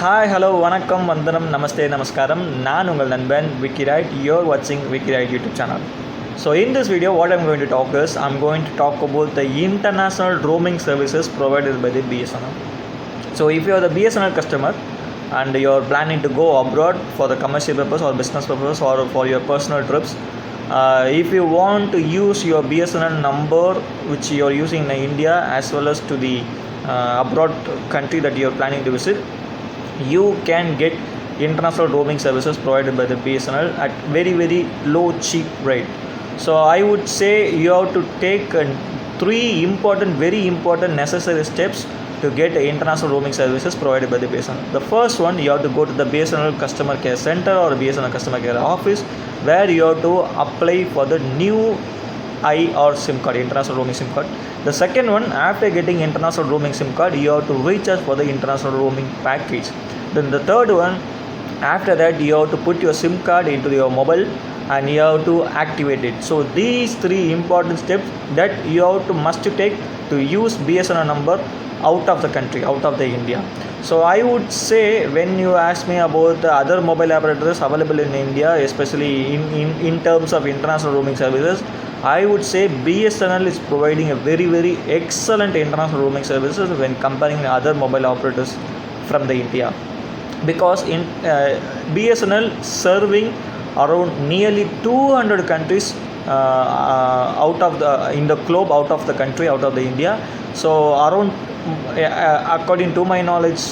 Hi, hello, vanakkam, vandanam, namaste, namaskaram. நான் உங்கள் நண்பன் VICKYROID. You're watching VICKYROID YouTube channel. So in this video, what I'm going to talk is, I'm going to talk about the international roaming services provided by the BSNL. So if you're the BSNL customer and you're planning to go abroad for the commercial purpose or business purpose or for your personal trips, if you want to use your BSNL number which you're using in India as well as to the abroad country that you're planning to visit, you can get international roaming services provided by the BSNL at very low cheap rate. So I would say you have to take three very important necessary steps to get international roaming services provided by the BSNL. The first one, you have to go to the BSNL customer care center or BSNL customer care office, where you have to apply for the new IR SIM card, international roaming SIM card. The second one, after getting international roaming SIM card, you have to recharge for the international roaming package. Then the third one, after that you have to put your SIM card into your mobile and you have to activate it. So these three important steps that you have to must take to use BSNL number out of the country, out of the India. So I would say, when you ask me about the other mobile operators available in India, especially in terms of international roaming services, I would say BSNL is providing a very excellent international roaming services when comparing other mobile operators from the India, because in BSNL serving around nearly 200 countries out of the in the globe, out of the country, out of the India. So around according to my knowledge,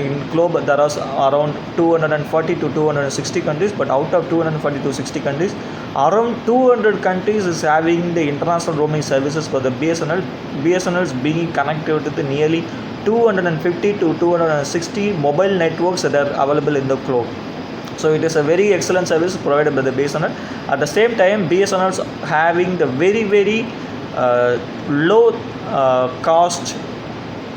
in globe there are around 240 to 260 countries, but out of 240 to 60 countries, around 200 countries is having the international roaming services for the BSNL. BSNL is being connected with nearly 250 to 260 mobile networks that are available in the globe. So it is a very excellent service provided by the BSNL. At the same time, BSNL is having the very low cost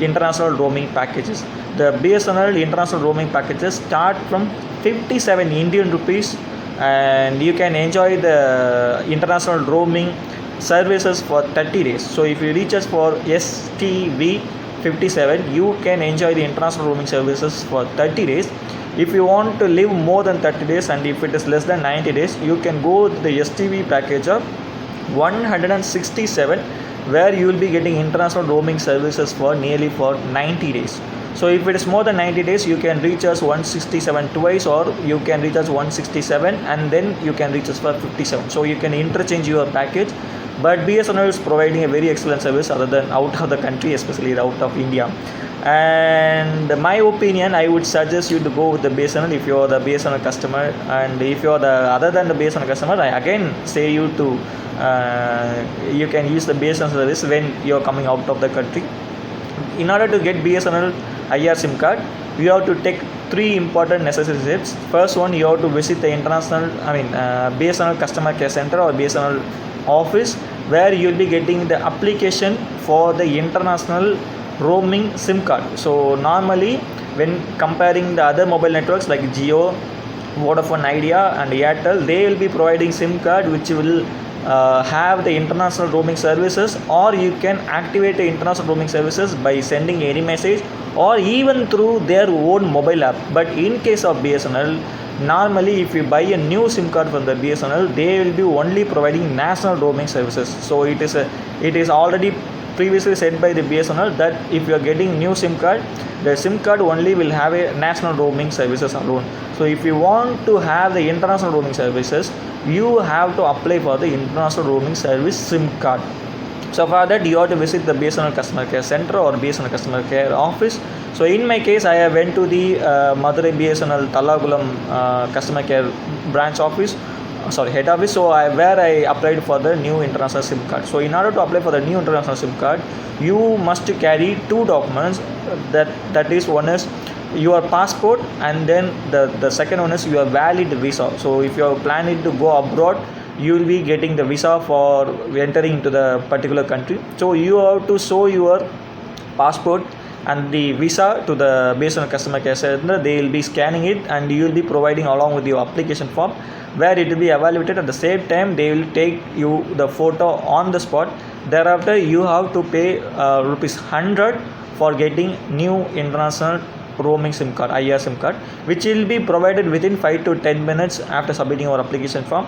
international roaming packages. The BSNL international roaming packages start from 57 Indian rupees, and you can enjoy the international roaming services for 30 days. So if you recharge for STV 57, you can enjoy the international roaming services for 30 days. If you want to live more than 30 days and if it is less than 90 days, you can go to the STV package of 167, where you will be getting international roaming services for nearly for 90 days. So if it is more than 90 days, you can recharge 167 twice, or you can recharge 167 and then you can recharge for 57. So you can interchange your package. But BSNL is providing a very excellent service other than out of the country, especially out of India. And my opinion, I would suggest you to go with the BSNL if you are the BSNL customer. And if you are the other than the BSNL customer, I again say you to you can use the BSNL service when you are coming out of the country. In order to get BSNL IR SIM card, you have to take three important necessary steps. First one, you have to visit the BSNL customer care center or BSNL office, where you will be getting the application for the international roaming SIM card. So normally, when comparing the other mobile networks like Jio, Vodafone Idea and Airtel, they will be providing SIM card which will have the international roaming services, or you can activate the international roaming services by sending any message or even through their own mobile app. But in case of BSNL, normally if you buy a new SIM card from the BSNL, they will be only providing national roaming services. So it is already previously said by the BSNL that if you are getting new SIM card, the SIM card only will have a national roaming services alone. So if you want to have the international roaming services, you have to apply for the international roaming service SIM card. So for that, you have to visit the BSNL customer care center or BSNL customer care office. So in my case, I went to the Madurai BSNL Tallagulam customer care branch office, head office. So where I applied for the new international SIM card. So in order to apply for the new international SIM card, you must carry two documents. That is, one is your passport, and then the second one is your valid visa. So if you are planning to go abroad, you will be getting the visa for entering into the particular country. So you have to show your passport and the visa to the BSNL customer care center. They will be scanning it and you will be providing along with your application form, where it will be evaluated. At the same time, they will take you the photo on the spot. Thereafter, you have to pay rupees 100 for getting new international roaming SIM card, IR SIM card, which will be provided within 5 to 10 minutes after submitting your application form.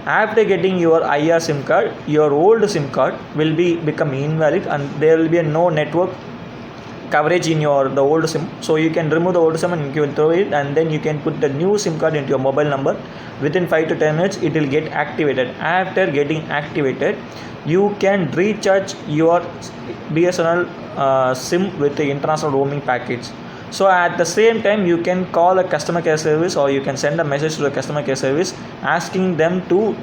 After getting your IR SIM card, your old SIM card will become invalid, and there will be no network coverage in the old SIM. So you can remove the old SIM and you can throw it, and then you can put the new SIM card into your mobile number. Within 5 to 10 minutes it will get activated. After getting activated, you can recharge your BSNL SIM with the international roaming package. So at the same time, you can call a customer care service, or you can send a message to the customer care service asking them to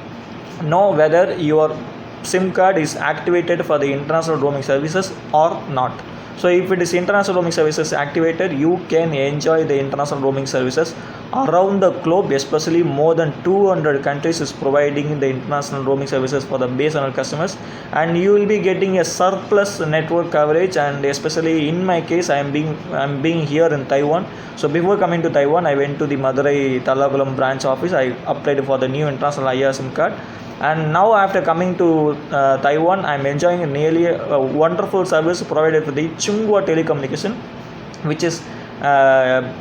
know whether your SIM card is activated for the international roaming services or not. So if it is international roaming services activated, you can enjoy the international roaming services around the globe, especially more than 200 countries is providing the international roaming services for the BSNL customers, and you will be getting a surplus network coverage. And especially in my case, I'm being here in Taiwan. So before coming to Taiwan, I went to the Madurai Tallakulam branch office. I applied for the new international IR SIM card. And now after coming to Taiwan, I'm enjoying nearly a wonderful service provided with the Chunghwa Telecommunication, which is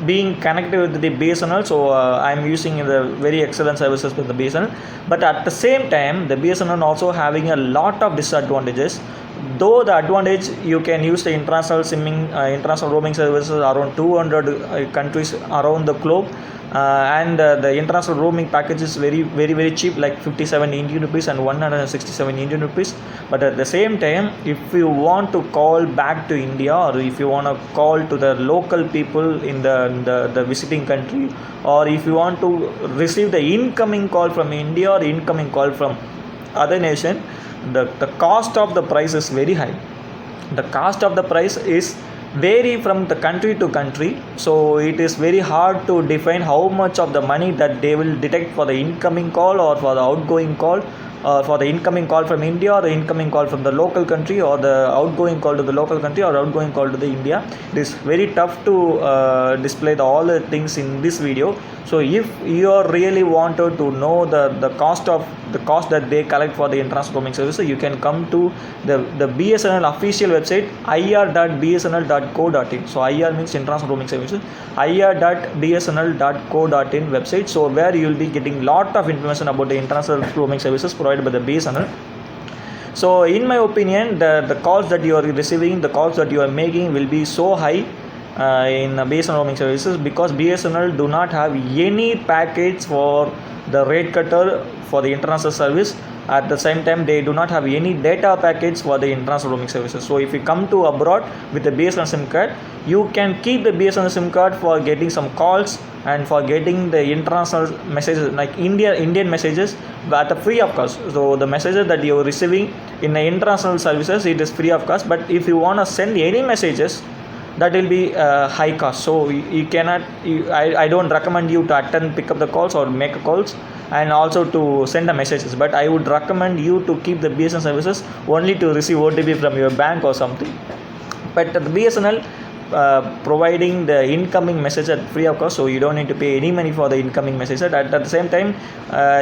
being connected with the BSNL. So I'm using the very excellent services with the BSNL. But at the same time, the BSNL also having a lot of disadvantages. Though the advantage, you can use the international simming, international roaming services around 200 countries around the globe. And the international roaming package is very cheap, like 57 Indian rupees and 167 Indian rupees. But at the same time, if you want to call back to India, or if you want to call to the local people in the visiting country, or if you want to receive the incoming call from India or incoming call from other nation, the cost of the price is very high. The cost of the price is vary from the country to country. So it is very hard to define how much of the money that they will detect for the incoming call or for the outgoing call, for the incoming call from India, or the incoming call from the local country, or the outgoing call to the local country, or outgoing call to the India. It is very tough to display all the things in this video. So if you are really wanted to know the cost that they collect for the international roaming services, you can come to the BSNL official website, ir.bsnl.co.in. So IR means international roaming services, ir.bsnl.co.in website. So where you will be getting lot of information about the international roaming services provided by the BSNL. So in my opinion, the calls that you are receiving, the calls that you are making will be so high in BSNL roaming services, because BSNL do not have any package for the rate cutter for the international service. At the same time, they do not have any data package for the international roaming services. So if you come to abroad with the BSNL SIM card, you can keep the BSNL SIM card for getting some calls and for getting the international messages like Indian messages at a free of cost. So the messages that you are receiving in the international services, it is free of cost. But if you want to send any messages, that will be high cost. So you cannot, I don't recommend you to pick up the calls or make calls, and also to send the messages. But I would recommend you to keep the BSNL services only to receive OTP from your bank or something. But the BSNL providing the incoming message at free of cost, so you don't need to pay any money for the incoming message. At the same time,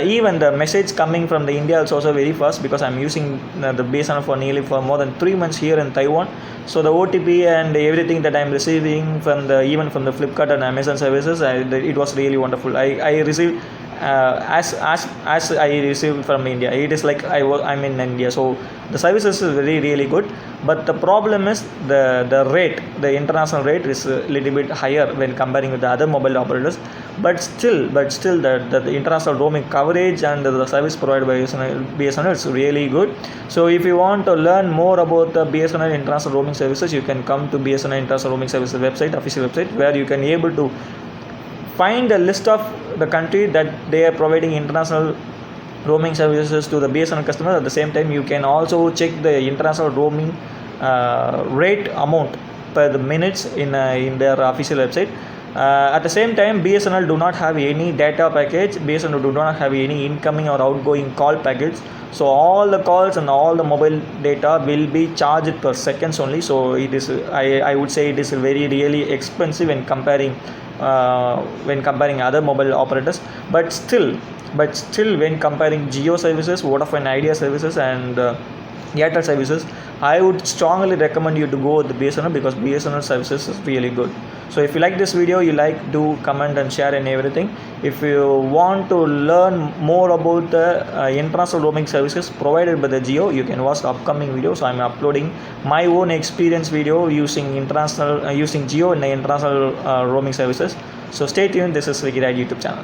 even the message coming from the India is also very fast, because I'm using the BSNL for more than 3 months here in Taiwan. So the OTP and everything that I'm receiving from even from the Flipkart and Amazon services, it was really wonderful. I received as I received from India. It is like I'm in India. So the services is really good. But the problem is the rate, the international rate is a little bit higher when comparing with the other mobile operators. But still the international roaming coverage and the service provided by BSNL is really good. So if you want to learn more about the BSNL international roaming services, you can come to BSNL international roaming services website, official website, where you can able to find a list of the country that they are providing international roaming services to the BSNL customers. At the same time, you can also check the international roaming rate amount per the minutes in their official website. At the same time, BSNL do not have any data package. BSNL do not have any incoming or outgoing call package. So all the calls and all the mobile data will be charged per seconds only. So it is, I would say, it is really expensive when comparing other mobile operators. But still when comparing Jio services, Vodafone Idea services, and Airtel services, I would strongly recommend you to go with the BSNL because BSNL services is really good. So if you like this video, you like, do comment and share and everything. If you want to learn more about the international roaming services provided by the Jio, you can watch the upcoming videos. I am uploading my own experience video using international using Jio in the international roaming services. So stay tuned. This is VICKYROID YouTube channel.